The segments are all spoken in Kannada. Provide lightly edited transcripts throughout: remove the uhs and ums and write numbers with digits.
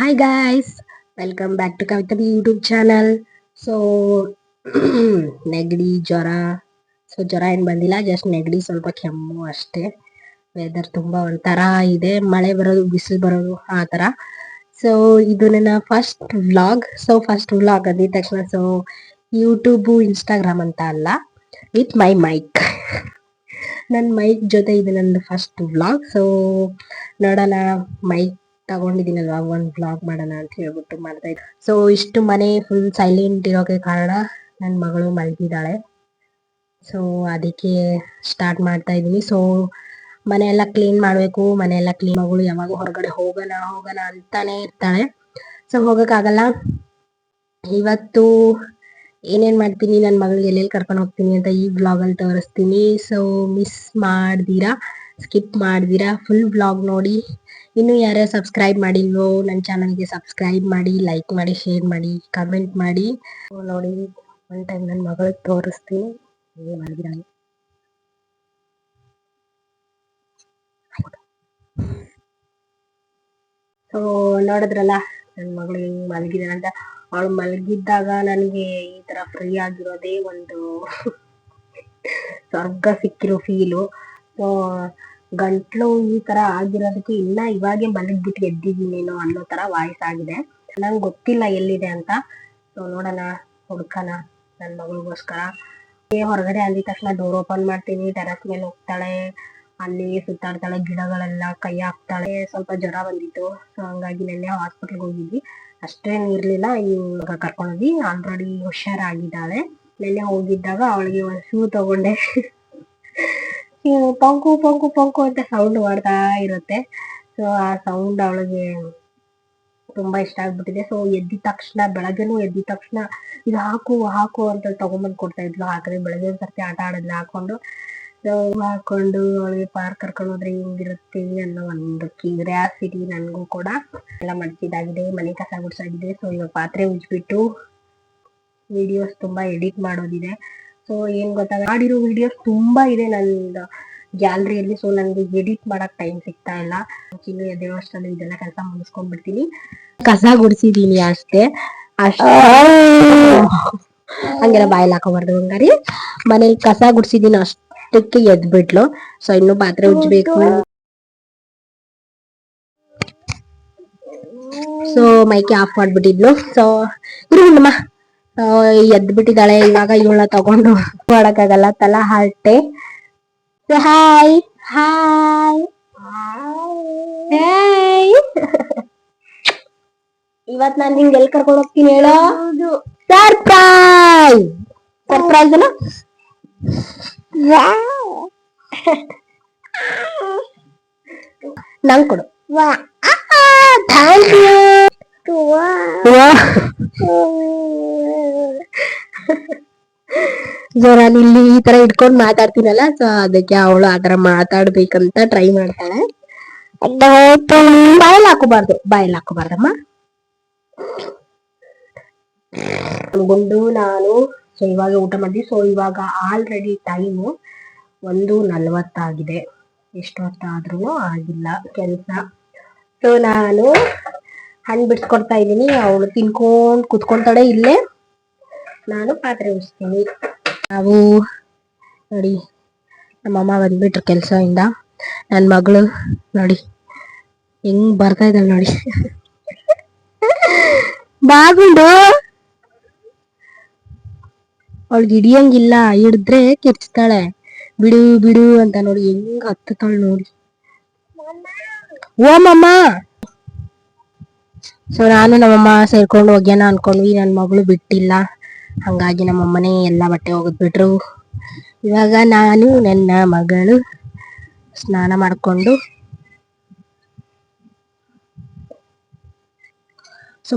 Hi guys, welcome back to Kavitabi YouTube channel. So ನೆಗಡಿ ಜ್ವರ ಜ್ವರ ಏನು ಬಂದಿಲ್ಲ, ಜಸ್ಟ್ ನೆಗಡಿ ಸ್ವಲ್ಪ ಕೆಮ್ಮು ಅಷ್ಟೇ. ವೆದರ್ ತುಂಬಾ ಒಂಥರ ಇದೆ, ಮಳೆ ಬರೋದು ಬಿಸಿಲು ಬರೋದು ಆ ಥರ. ಸೊ ಇದು ನನ್ನ ಫಸ್ಟ್ ವ್ಲಾಗ್. ಫಸ್ಟ್ ವ್ಲಾಗ್ ಅಂದಿದ ತಕ್ಷಣ ಯೂಟ್ಯೂಬು ಇನ್ಸ್ಟಾಗ್ರಾಮ್ ಅಂತ ಅಲ್ಲ, ವಿತ್ ಮೈ ಮೈಕ್. ನನ್ನ ಮೈಕ್ ಜೊತೆ ಇದು ನನ್ನ ಫಸ್ಟ್ ವ್ಲಾಗ್. ನೋಡೋಣ, ಮೈಕ್ ತಗೊಂಡಿದ್ದೀನಲ್ವಾ, ಒಂದು ವ್ಲಾಗ್ ಮಾಡೋಣ ಅಂತ ಹೇಳ್ಬಿಟ್ಟು ಮಾಡ್ತಾ ಇದ್ದೆ. ಇಷ್ಟು ಮನೆ ಫುಲ್ ಸೈಲೆಂಟ್ ಇರೋಕೆ ಕಾರಣ ನನ್ನ ಮಗಳು ಮಲಗಿದ್ದಾಳೆ. ಅದಕ್ಕೆ ಸ್ಟಾರ್ಟ್ ಮಾಡ್ತಾ ಇದ್ದೀನಿ. ಮನೆಯೆಲ್ಲ ಕ್ಲೀನ್ ಮಾಡಬೇಕು. ಮನೆಯೆಲ್ಲ ಕ್ಲೀನ್, ಮಗಳು ಯಾವಾಗ ಹೊರಗಡೆ ಹೋಗೋಣ ಹೋಗೋಣ ಅಂತಾನೆ ಇರ್ತಾಳೆ. ಹೋಗೋಕ್ಕಾಗಲ್ಲ. ಇವತ್ತು ಏನೇನು ಮಾಡ್ತೀನಿ, ನನ್ನ ಮಗಳಿಗೆ ಎಲ್ಲೆಲ್ಲಿ ಕರ್ಕೊಂಡು ಹೋಗ್ತೀನಿ ಅಂತ ಈ ವ್ಲಾಗಲ್ಲಿ ತೋರಿಸ್ತೀನಿ. ಮಿಸ್ ಮಾಡ್ದಿರಾ, ಸ್ಕಿಪ್ ಮಾಡ್ದಿರಾ ಫುಲ್ ವ್ಲಾಗ್ ನೋಡಿ. ಇನ್ನು ಯಾರ್ಯಾರು ಸಬ್ಸ್ಕ್ರೈಬ್ ಮಾಡಿಲ್ವೋ ನನ್ನ ಚಾನಲ್ಗೆ ಸಬ್ಸ್ಕ್ರೈಬ್ ಮಾಡಿ, ಲೈಕ್ ಮಾಡಿ, ಶೇರ್ ಮಾಡಿ, ಕಮೆಂಟ್ ಮಾಡಿ. ನೋಡಿ, ಒನ್ ಟೈಮ್ ನನ್ನ ಮಗಳಿಗೆ ತೋರಿಸ್ತೀನಿ ಹೇಗೆ ಮಾಡಿದಿರಾಗಿ. ನೋಡಿದ್ರಲ್ಲ ನನ್ನ ಮಗಳು ಹೆಂಗ್ ಮಲಗಿದಾಳೆ ಅಂತ. ಅವಳು ಮಲಗಿದ್ದಾಗ ನನಗೆ ಈ ತರ ಫ್ರೀ ಆಗಿರೋದೇ ಒಂದು ಸ್ವರ್ಗ ಸಿಕ್ಕಿರೋ ಫೀಲು. ಗಂಟ್ಲು ಈ ತರ ಆಗಿರೋದಕ್ಕೆ ಇನ್ನ ಇವಾಗೆ ಮಲಗ್ಬಿಟ್ಟು ಎದ್ದಿದ್ದೀನೇನೋ ಅನ್ನೋ ತರ ವಾಯ್ಸ್ ಆಗಿದೆ. ನಂಗೆ ಗೊತ್ತಿಲ್ಲ ಎಲ್ಲಿದೆ ಅಂತ. ನೋಡೋಣ, ಹುಡ್ಕಣ ನನ್ನ ಮಗಳಿಗೋಸ್ಕರ. ಹೊರಗಡೆ ಅಂದಿದ ತಕ್ಷಣ ಡೋರ್ ಓಪನ್ ಮಾಡ್ತೀನಿ, ಟೆರಸ್ ಮೇಲೆ ಹೋಗ್ತಾಳೆ, ಅಲ್ಲಿ ಸುತ್ತಾಡ್ತಾಳೆ, ಗಿಡಗಳೆಲ್ಲ ಕೈ ಹಾಕ್ತಾಳೆ. ಸ್ವಲ್ಪ ಜ್ವರ ಬಂದಿತ್ತು, ಹಂಗಾಗಿ ನೆನ್ನೆ ಹಾಸ್ಪಿಟ್ಲ್ಗೆ ಹೋಗಿದ್ವಿ. ಅಷ್ಟೇನು ಇರ್ಲಿಲ್ಲ, ಇವಾಗ ಕರ್ಕೊಂಡೋಗಿ ಆಲ್ರೆಡಿ ಹುಷಾರಾಗಿದ್ದಾಳೆ. ನೆನ್ನೆ ಹೋಗಿದ್ದಾಗ ಅವಳಿಗೆ ಒಂದು ಶೂ ತಗೊಂಡೆ. ಪಂಕು ಪಂಕು ಪಂಕು ಅಂತ ಸೌಂಡ್ ಮಾಡ್ತಾ ಇರುತ್ತೆ. ಆ ಸೌಂಡ್ ಅವಳಿಗೆ ತುಂಬಾ ಇಷ್ಟ ಆಗ್ಬಿಟ್ಟಿದೆ. ಎದ್ದಿದ ತಕ್ಷಣ, ಬೆಳಗ್ಗೆನೂ ಎದ್ದಿದ ತಕ್ಷಣ ಇದು ಹಾಕು ಹಾಕು ಅಂತ ತಗೊಂಬಂದು ಕೊಡ್ತಾ ಇದ್ಲು. ಹಾಕಿದ್ರೆ ಬೆಳಗ್ಗೆ ಒಂದ್ಸರ್ತಿ ಆಟ ಆಡಿದ್ಲು ಹಾಕೊಂಡು. ಹಾಕೊಂಡು ಅವಳಿಗೆ ಪಾರ್ಕ್ ಕರ್ಕೊಂಡು ಹೋದ್ರೆ ಹೆಂಗಿರುತ್ತೆ ಅನ್ನೋ ಒಂದು ಕ್ಯೂರಿಯಾಸಿಟಿ ನನಗೂ ಕೂಡ. ಎಲ್ಲ ಮಡ್ಚಿದಾಗಿದೆ, ಮನೆ ಕಸ ಗುಡ್ಸಾಗಿದೆ. ಇವಾಗ ಪಾತ್ರೆ ಉಜ್ಬಿಟ್ಟು ವಿಡಿಯೋಸ್ ತುಂಬಾ ಎಡಿಟ್ ಮಾಡೋದಿದೆ. ಏನ್ ಗೊತ್ತಾಗ, ಮಾಡಿರೋ ವಿಡಿಯೋಸ್ ತುಂಬಾ ಇದೆ ನನ್ನ ಗ್ಯಾಲರಿಯಲ್ಲಿ. ನನಗೆ ಎಡಿಟ್ ಮಾಡಕ್ ಟೈಮ್ ಸಿಗ್ತಾ ಇಲ್ಲ. ಇನ್ನು ಎದ್ದೇಳೋಷ್ಟರಲ್ಲಿ ಇದೆಲ್ಲ ಕೆಲಸ ಮುಗಿಸ್ಕೊಂಡ್ಬಿಡ್ತೀನಿ. ಕಸ ಗುಡ್ಸಿದೀನಿ ಅಷ್ಟೇ. ಹಂಗೆಲ್ಲ ಬಾಯಲ್ಲಿ ಹಾಕೋಬಾರ್ದು ಹಂಗಾರಿ. ಮನೇಲಿ ಕಸ ಗುಡ್ಸಿದೀನಿ ಅಷ್ಟಕ್ಕೆ ಎದ್ಬಿಟ್ಲು. ಇನ್ನು ಪಾತ್ರೆ ಉಜ್ಬೇಕು. ಮೈಕೆ ಆಫ್ ಮಾಡ್ಬಿಟ್ಟಿದ್ಲು. ಇರುಮ್ಮ ಎದ್ ಬಿಟ್ಟಿದ್ದಾಳೆ. ಇವಾಗ ಇವಳನ್ನ ತಗೊಂಡು ಮಾಡಕ್ಕಾಗಲ್ಲ, ತಲಾ ಹರಟೆ. Hi hi hi. ಇವತ್ ನಾನು ನಿಂಗೆ ಎಲ್ಲಿ ಕರ್ಕೊಂಡು ಹೋಗ್ತೀನಿ ಹೇಳೋ? ಸರ್ಪ್ರೈಸ್ ಸರ್ಪ್ರೈಸ್ ಅಲ್ಲ. ನಂಗೆ ಕೊಡು. Thank you. ನಾನು ಇಲ್ಲಿ ಈ ತರ ಇಟ್ಕೊಂಡ್ ಮಾತಾಡ್ತೀನಲ್ಲ, ಅದಕ್ಕೆ ಅವಳು ಆತರ ಮಾತಾಡ್ಬೇಕಂತ ಟ್ರೈ ಮಾಡ್ತಾಳೆ. ಬಾಯಲ್ಲಿ ಹಾಕೋಬಾರ್ದಮ್ಮ. ಗುಂಡು ನಾನು ಇವಾಗ ಊಟ ಮಾಡಿದ್ವಿ. ಇವಾಗ ಆಲ್ರೆಡಿ ಟೈಮು 1:40 ಎಷ್ಟು ಹೊತ್ತಾದ್ರೂ ಆಗಿಲ್ಲ ಕೆಲ್ಸ. ನಾನು ಹಣ್ಣು ಬಿಡ್ಸ್ಕೊಡ್ತಾ ಇದ್ದೀನಿ. ಅವಳು ತಿನ್ಕೊಂಡ್ ಕುತ್ಕೊಂತಾಳೆ ಇಲ್ಲೇ, ನಾನು ಪಾತ್ರೆ ಉಜ್ತೀನಿ. ನಾವು ನೋಡಿ, ನಮ್ಮಮ್ಮ ಬಂದ್ಬಿಟ್ರು ಕೆಲ್ಸದಿಂದ. ನನ್ನ ಮಗಳು ನೋಡಿ ಹೆಂಗ್ ಬರ್ತಾ ಇದ್ದಾಳೆ ನೋಡಿ. ಬಾಗುಂಡು ಅವಳಿಗೆ ಹಿಡಿಯಂಗಿಲ್ಲ, ಹಿಡಿದ್ರೆ ಕಿರ್ಚ್ತಾಳೆ. ಬಿಡು ಬಿಡು ಅಂತ ನೋಡಿ ಹೆಂಗ್ ಹತ್ತತಾಳೆ ನೋಡಿ. ಓಮಮ್ಮ. ನಾನು ನಮ್ಮಮ್ಮ ಸೇರ್ಕೊಂಡು ಹೋಗ್ಯಾನ ಅನ್ಕೊಂಡ್ವಿ. ನನ್ನ ಮಗಳು ಬಿಟ್ಟಿಲ್ಲ, ಹಂಗಾಗಿ ನಮ್ಮಮ್ಮನೇ ಎಲ್ಲ ಬಟ್ಟೆ ಒಗೆದ್ಬಿಟ್ರು. ಇವಾಗ ನಾನು ನನ್ನ ಮಗಳು ಸ್ನಾನ ಮಾಡ್ಕೊಂಡು,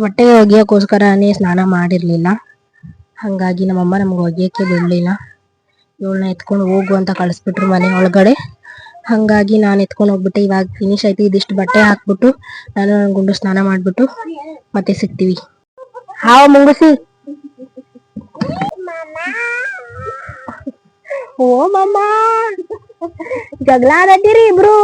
ಬಟ್ಟೆ ಒಗೆಯೋಕ್ಕೋಸ್ಕರನೇ ಸ್ನಾನ ಮಾಡಿರ್ಲಿಲ್ಲ. ಹಂಗಾಗಿ ನಮ್ಮಮ್ಮ ನಮ್ಗೆ ಒಗೆಯಕ್ಕೆ ಬಿಡ್ಲಿಲ್ಲ. ಇವಳನ್ನ ಎತ್ಕೊಂಡು ಹೋಗು ಅಂತ ಕಳಿಸ್ಬಿಟ್ರು ಮನೆ ಒಳಗಡೆ. ಹಂಗಾಗಿ ನಾನು ಎತ್ಕೊಂಡು ಹೋಗ್ಬಿಟ್ಟೆ. ಇವಾಗ ಫಿನಿಶ್ ಆಯ್ತು. ಇದಿಷ್ಟು ಬಟ್ಟೆ ಹಾಕ್ಬಿಟ್ಟು ನಾನು ಗುಂಡು ಸ್ನಾನ ಮಾಡ್ಬಿಟ್ಟು ಮತ್ತೆ ಸಿಗ್ತೀವಿ. ಹಾವು ಮುಂಗುಸಿ. ಓ ಮಮ್ಮ, ಜಗಳ ಆಡತ್ತೀರಿ ಇಬ್ರು.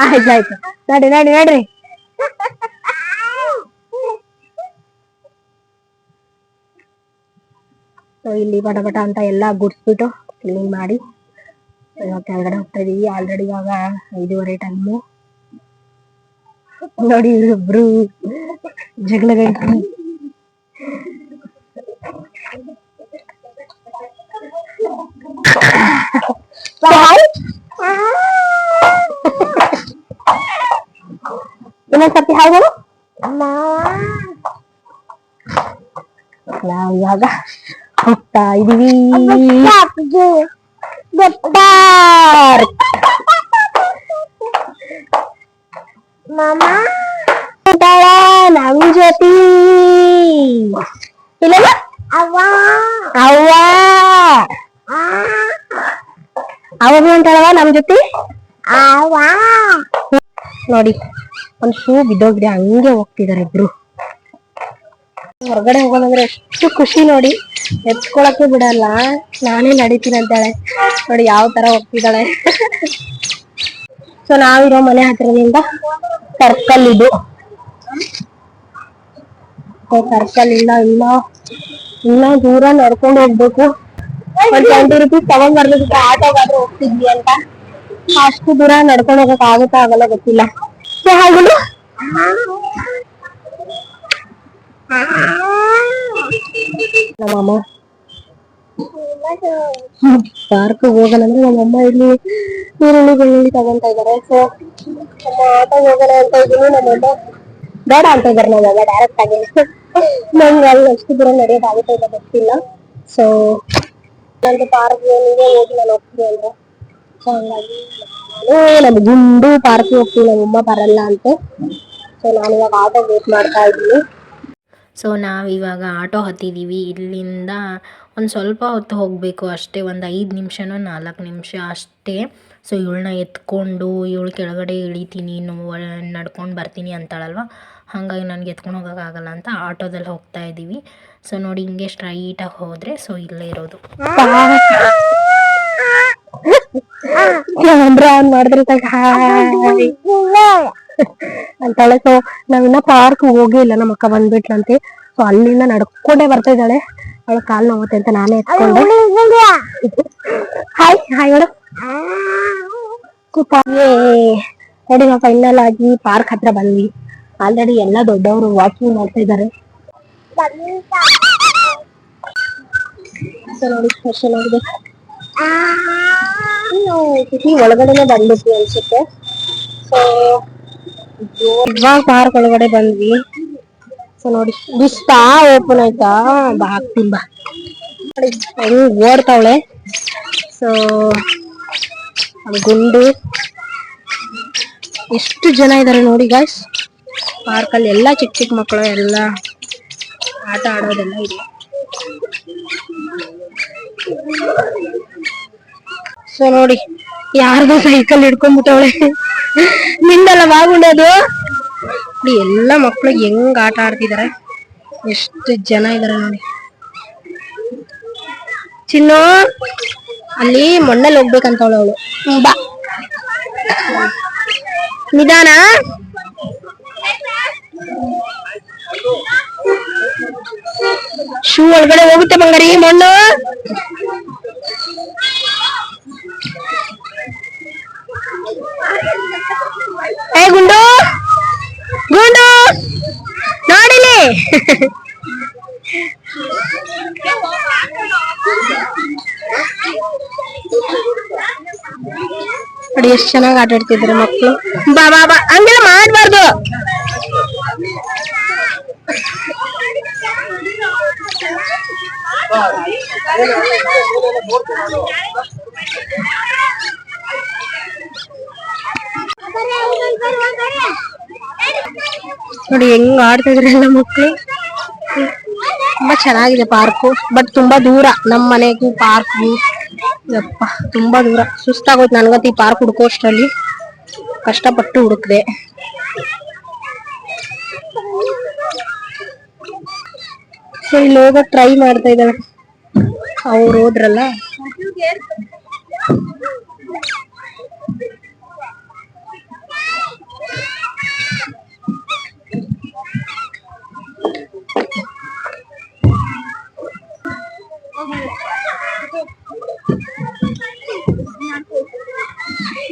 ಆಯ್ತಾಯ್ತು, ನಡಿ ನಡಿ ನಡ್ರಿ. ಇಲ್ಲಿ ಬಟ ಬಟ ಅಂತ ಎಲ್ಲಾ ಗುಡ್ಸ್ಬಿಟ್ಟು ಕ್ಲೀನ್ ಮಾಡಿ ಕೆಳಗಡೆ ಹೋಗ್ತಾ ಇದೀವಿ. ಆಲ್ರೆಡಿ ಇವಾಗ 5:30 ಟೈಮು. ನೋಡಿ ಇಬ್ರು ಜಗಳ ಗಂಟು. ಇನ್ನೊಂದ್ಸತಿ ಹಾಗೆ ನಾವು ಇವಾಗ ಹೋಗ್ತಾ ಇದೀವಿ. ನಮ್ ಜೊತೆ ಇಲ್ಲ ಅವ್ವ ಅವಾಗ ಅಂತಾಳವ ನಮ್ ಜೊತೆ. ನೋಡಿ ಒಂದ್ ಶೂ ಬಿದ್ದೋಗಿದೆ, ಹಂಗೆ ಹೋಗ್ತಿದಾರೆ ಇಬ್ರು. ಹೊರಗಡೆ ಹೋಗೋದಂದ್ರೆ ಎಷ್ಟು ಖುಷಿ ನೋಡಿ, ಎತ್ಕೊಳಕ್ಕೆ ಬಿಡಲ್ಲ. ನಾನೇ ನಡೀತೀನಿ ಅಂತಾಳೆ ನೋಡಿ, ಯಾವ ತರ ಹೋಗ್ತಿದ್ದಾಳೆ. ಸೊ ನಾವಿರೋ ಮನೆ ಹತ್ರದಿಂದ ಸರ್ಕಲ್ ಇದು. ಸರ್ಕಲ್ ಇಲ್ಲ ಇನ್ನ ದೂರ ನಡ್ಕೊಂಡು ಹೋಗ್ಬೇಕು. ಒಂದ್ 20 ರೂಪೀಸ್ ತಗೊಂಡ್ ಬರ್ಬೇಕು, ಆಟೋಗಾದ್ರೂ ಹೋಗ್ತಿದ್ವಿ ಅಂತ. ಅಷ್ಟು ದೂರ ನಡ್ಕೊಂಡು ಹೋಗಕ್ ಆಗುತ್ತಾ ಆಗಲ್ಲ ಗೊತ್ತಿಲ್ಲ. ಹಾಗಳು ನಮ್ಮಮ್ಮ ಪಾರ್ಕ್ ಹೋಗೋಣ ಅಂದ್ರೆ ನಮ್ಮಮ್ಮ ಇಲ್ಲಿ ಈರುಳ್ಳಿ ಬೆಳ್ಳುಳ್ಳಿ ತಗೊಂತ ಇದಾರೆ. ಸೊ ನಮ್ಮ ಆಟೋ ಹೋಗೋಣ ಅಂತ ಇದೀನಿ, ನಮ್ಮಮ್ಮ ಬೇಡ ಅಂತ ಇದಾರೆ. ನಮ್ಮಮ್ಮ ಡೈರೆಕ್ಟ್ ಆಗಿ ನಂಗೆ ಅಲ್ಲಿ ಎಷ್ಟು ದೂರ ನಡೆಯೋದಾಗುತ್ತೆ ಇಲ್ಲ ಗೊತ್ತಿಲ್ಲ. ಸೊ ನಂದು ಪಾರ್ಕ್ ನೀವೇ ಹೋಗಿ ನಾನು ಹೋಗ್ತೀನಿ ಅಂದ್ರೆ, ಸೊ ಹಂಗಾಗಿ ನಮ್ ಗುಂಡು ಪಾರ್ಕ್ ಹೋಗ್ತೀವಿ, ನಮ್ಮಮ್ಮ ಬರಲ್ಲ ಅಂತೆ. ಸೊ ನಾನು ಇವಾಗ ಆಟೋ ವೇಟ್ ಮಾಡ್ತಾ ಇದ್ದೀನಿ. ಸೊ ನಾವಿವಾಗ ಆಟೋ ಹತ್ತಿದ್ದೀವಿ. ಇಲ್ಲಿಂದ ಒಂದು ಸ್ವಲ್ಪ ಹೊತ್ತು ಹೋಗಬೇಕು ಅಷ್ಟೇ, ಒಂದು 5 ನಿಮಿಷನೋ 4 ನಿಮಿಷ ಅಷ್ಟೇ. ಸೊ ಇವಳನ್ನ ಎತ್ಕೊಂಡು ಇವಳು ಕೆಳಗಡೆ ಇಳಿತೀನಿ, ನಡ್ಕೊಂಡು ಬರ್ತೀನಿ ಅಂತಾಳಲ್ವ, ಹಾಗಾಗಿ ನನಗೆ ಎತ್ಕೊಂಡು ಹೋಗೋಕ್ಕಾಗಲ್ಲ ಅಂತ ಆಟೋದಲ್ಲಿ ಹೋಗ್ತಾ ಇದ್ದೀವಿ. ಸೊ ನೋಡಿ ಹಿಂಗೆ ಸ್ಟ್ರೈಟಾಗಿ ಹೋದರೆ ಸೊ ಇಲ್ಲೇ ಇರೋದು. ಮಾಡಿದ್ರೆ ಅಂತಾಳೆ. ಸೊ ನಾವಿನ್ನ ಪಾರ್ಕ್ ಹೋಗೇ ಇಲ್ಲ, ನಮ್ಮ ಅಕ್ಕ ಬಂದ್ಬಿಟ್ಲಂತೆ. ಸೊ ಅಲ್ಲಿಂದ ನಡ್ಕೊಂಡೇ ಬರ್ತಾ ಇದ್ದಾಳೆ. ಅವಳ ಕಾಲ್ ನೋವುತ್ತೆ ಅಂತ ನಾನೇ ಎತ್ಕೊಂಡೆ. Hi hi madam. ನೋಡಿ ನಾವು ಫೈನಲ್ ಆಗಿ ಪಾರ್ಕ್ ಹತ್ರ ಬಂದ್ವಿ. ಆಲ್ರೆಡಿ ಎಲ್ಲ ದೊಡ್ಡವರು ವಾಕಿಂಗ್ ಮಾಡ್ತಾ ಇದ್ದಾರೆ. ನೋಡಿ ಎಷ್ಟು ಚೆನ್ನಾಗಿದೆ. ಸಿಟಿ ಒಳಗಡೆನೆ ಬಂದ್ಬಿಟ್ವಿ ಅನ್ಸುತ್ತೆ. ಸೊ ಇವಾಗ ಪಾರ್ಕ್ ಒಳಗಡೆ ಬಂದ್ವಿ. ಸೊ ನೋಡಿ ಬಿಸ್ತಾ ಓಪನ್ ಆಯ್ತಾ, ಬಾ ಹಾಕ್ತೀನಿ ಬಾ. ಹೆಂಗ್ ಓಡ್ತಾವಳೆ. ಸೊ ಅದು ಗುಂಡು. ಎಷ್ಟು ಜನ ಇದಾರೆ ನೋಡಿ ಗಾಯ್ಸ್ ಪಾರ್ಕ್ ಅಲ್ಲಿ. ಎಲ್ಲ ಚಿಕ್ಕ ಚಿಕ್ಕ ಮಕ್ಕಳು ಎಲ್ಲ ಆಟ ಆಡೋದೆಲ್ಲ ಇದೆ. ಸೊ ನೋಡಿ ಯಾರ್ದು ಸೈಕಲ್ ಹಿಡ್ಕೊಂಡ್ಬಿಟ್ಟವಳೆ. ನಿಂದಲ್ಲ ಬಾಗುಂಡೋದು. ಎಲ್ಲ ಮಕ್ಳು ಹೆಂಗ್ ಆಟ ಆಡ್ತಿದಾರೆ, ಎಷ್ಟು ಜನ ಇದಾರೆ ನೋಡಿ. ಚಿನ್ನು ಅಲ್ಲಿ ಮಣ್ಣಲ್ಲಿ ಹೋಗ್ಬೇಕಂತವಳು ಅವಳು. ಬಾ ನಿಧಾನ. ಶೂ ಒಳಗಡೆ ಹೋಗುತ್ತೆ ಬಂಗಾರಿ ಮಣ್ಣು. ಏ ಗುಂಡು ಗುಂಡು ನೋಡಿಲಿ. ನೋಡಿ ಎಷ್ಟು ಚೆನ್ನಾಗಿ ಆಟ ಆಡ್ತಿದ್ರು ಮಕ್ಕಳು. ಬಾ ಬಾ ಬಾ ಹಂಗೆಲ್ಲ ಮಾಡ್ಬಾರ್ದು. ನೋಡಿ ಹೆಂಗ್ ಆಡ್ತಾ ಇದ್ರೆ ಎಲ್ಲ ಮಕ್ಕಳು. ತುಂಬಾ ಚೆನ್ನಾಗಿದೆ ಪಾರ್ಕು, ಬಟ್ ತುಂಬಾ ದೂರ ನಮ್ಮ ಮನೆಗೂ ಪಾರ್ಕ್ಗೂ. ಯಪ್ಪ ತುಂಬಾ ದೂರ, ಸುಸ್ತಾಗೋಯ್ತು ನನ್ಗಂತೂ ಈ ಪಾರ್ಕ್ ಹುಡ್ಕೋಷ್ಟರಲ್ಲಿ. ಕಷ್ಟಪಟ್ಟು ಹುಡುಕ್ದೆ. ಸೊ ಇಲ್ಲಿ ಹೋಗಕ್ ಟ್ರೈ ಮಾಡ್ತಾ ಇದ್ದಾಳೆ, ಅವ್ರು ಹೋದ್ರಲ್ಲ.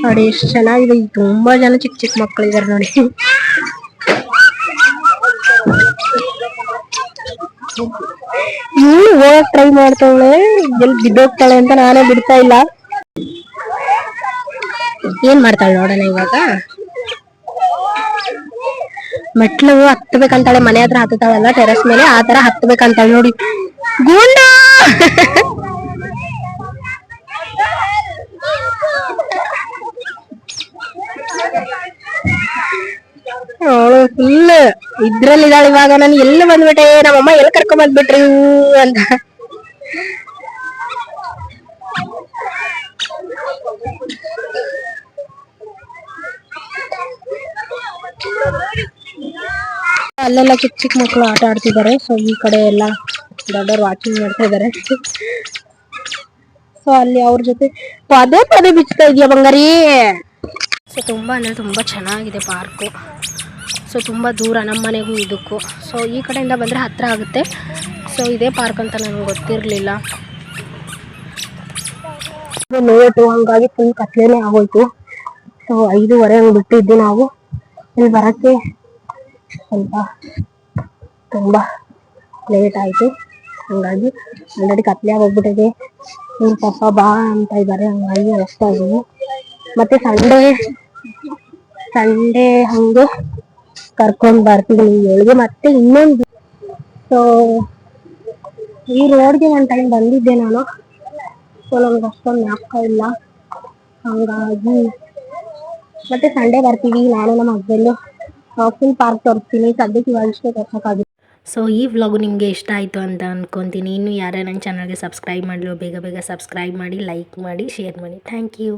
ನೋಡಿ ಎಷ್ಟು ಚೆನ್ನಾಗಿದೆ. ತುಂಬಾ ಜನ ಚಿಕ್ಕ ಚಿಕ್ಕ ಮಕ್ಕಳಿದ್ದಾರೆ ನೋಡಿ. ಇವಳು ಹೋಗಕ್ ಟ್ರೈ ಮಾಡ್ತಾವಳೆ, ಎಲ್ಲಿ ಬಿದ್ದೋಗ್ತಾಳೆ ಅಂತ ನಾನೇ ಬಿಡ್ತಾ ಇಲ್ಲ. ಏನ್ ಮಾಡ್ತಾಳೆ ನೋಡೋಣ ಇವಾಗ. ಮೆಟ್ಲು ಹತ್ಬೇಕಂತಾಳೆ, ಮನೆ ಹತ್ರ ಹತ್ತಾಳಲ್ಲ ಟೆರೆಸ್ ಮೇಲೆ, ಆ ತರ ಹತ್ಬೇಕಂತಾಳೆ ನೋಡಿ. ಗೂಂಡ ಅವಳು ಫುಲ್ ಇದ್ರಲ್ಲಿದ್ದಾಳೆ ಇವಾಗ. ನಾನು ಎಲ್ಲಿ ಬಂದ್ಬಿಟ್ಟೆ, ನಮ್ಮಮ್ಮ ಎಲ್ಲಿ ಕರ್ಕೊಂಡ್ ಬಂದ್ಬಿಟ್ರಿ ಅಂತ. ಅಲ್ಲೆಲ್ಲ ಚಿಕ್ಕ ಚಿಕ್ಕ ಮಕ್ಕಳು ಆಟ ಆಡ್ತಿದ್ದಾರೆ. ಸೊ ಈ ಕಡೆ ಎಲ್ಲ ದೊಡ್ಡವ್ರು ವಾಚಿಂಗ್ ಮಾಡ್ತಾ ಇದಾರೆ. ಸೊ ಅಲ್ಲಿ ಅವ್ರ ಜೊತೆ ಪದೇ ಪದೇ ಬಿಚ್ತಾ ಇದೆಯಾ ಬಂಗಾರಿ. ಸೊ ತುಂಬಾ ಅಂದ್ರೆ ತುಂಬಾ ಚೆನ್ನಾಗಿದೆ ಪಾರ್ಕು. ಸೊ ತುಂಬಾ ದೂರ ನಮ್ಮ ಮನೆಗೂ ಇದಕ್ಕೂ. ಸೊ ಈ ಕಡೆಯಿಂದ ಬಂದ್ರೆ ಹತ್ರ ಆಗುತ್ತೆ. ಸೊ ಇದೇ ಪಾರ್ಕ್ ಅಂತ ನನಗೆ ಗೊತ್ತಿರಲಿಲ್ಲ. ಲೇಟು, ಹಂಗಾಗಿ ಫುಲ್ ಕತ್ಲೇನೆ ಆಗೋಯ್ತು. ಸೊ 5:30 ಹಂಗೆ ಬಿಟ್ಟಿದ್ವಿ ನಾವು. ಇಲ್ಲಿ ಬರಕ್ಕೆ ಸ್ವಲ್ಪ ತುಂಬಾ ಲೇಟ್ ಆಯ್ತು. ಹಂಗಾಗಿ ಆಲ್ರೆಡಿ ಕತ್ಲೆ ಆಗೋಗ್ಬಿಟ್ಟಿದೆ. ನಿಮ್ ಪಾಪ ಬಾ ಅಂತ ಇದ್ದಾರೆ, ಹಂಗಾಗಿ ಹೋಗ್ತಾ ಇದೀವಿ. ಮತ್ತೆ ಸಂಡೇ ಹಂಗೆ ಕರ್ಕೊಂಡ್ ಬರ್ತೀನಿ ಇವಳಿಗೆ. ಮತ್ತೆ ಇನ್ನೊಂದು, ಸೊ ಈ ರೋಡ್ಗೆ ಒಂದು ಟೈಮ್ ಬಂದಿದ್ದೆ ನಾನು. ಸೊ ನಮ್ಗೆ ಅಷ್ಟೊಂದು ಜ್ಞಾಪಕ ಇಲ್ಲ. ಹಂಗಾಗಿ ಮತ್ತೆ ಸಂಡೇ ಬರ್ತೀವಿ ನಾನು ನಮ್ಮ ಹಸ್ಬೆಂಡು. ಫುಲ್ ಪಾರ್ಕ್ ತೋರಿಸ್ತೀನಿ. ಸದ್ಯಕ್ಕೆ ಇವಾಗ ಇಷ್ಟೇ ತೋರ್ಸೋಕ್ಕಾಗುತ್ತೆ. ಸೊ ಈ ವ್ಲಾಗು ನಿಮಗೆ ಇಷ್ಟ ಆಯಿತು ಅಂತ ಅಂದ್ಕೊತೀನಿ. ಇನ್ನು ಯಾರ್ಯಾರು ನನ್ನ ಚಾನಲ್ಗೆ ಸಬ್ಸ್ಕ್ರೈಬ್ ಮಾಡಲು ಬೇಗ ಬೇಗ ಸಬ್ಸ್ಕ್ರೈಬ್ ಮಾಡಿ, ಲೈಕ್ ಮಾಡಿ, ಶೇರ್ ಮಾಡಿ. Thank you.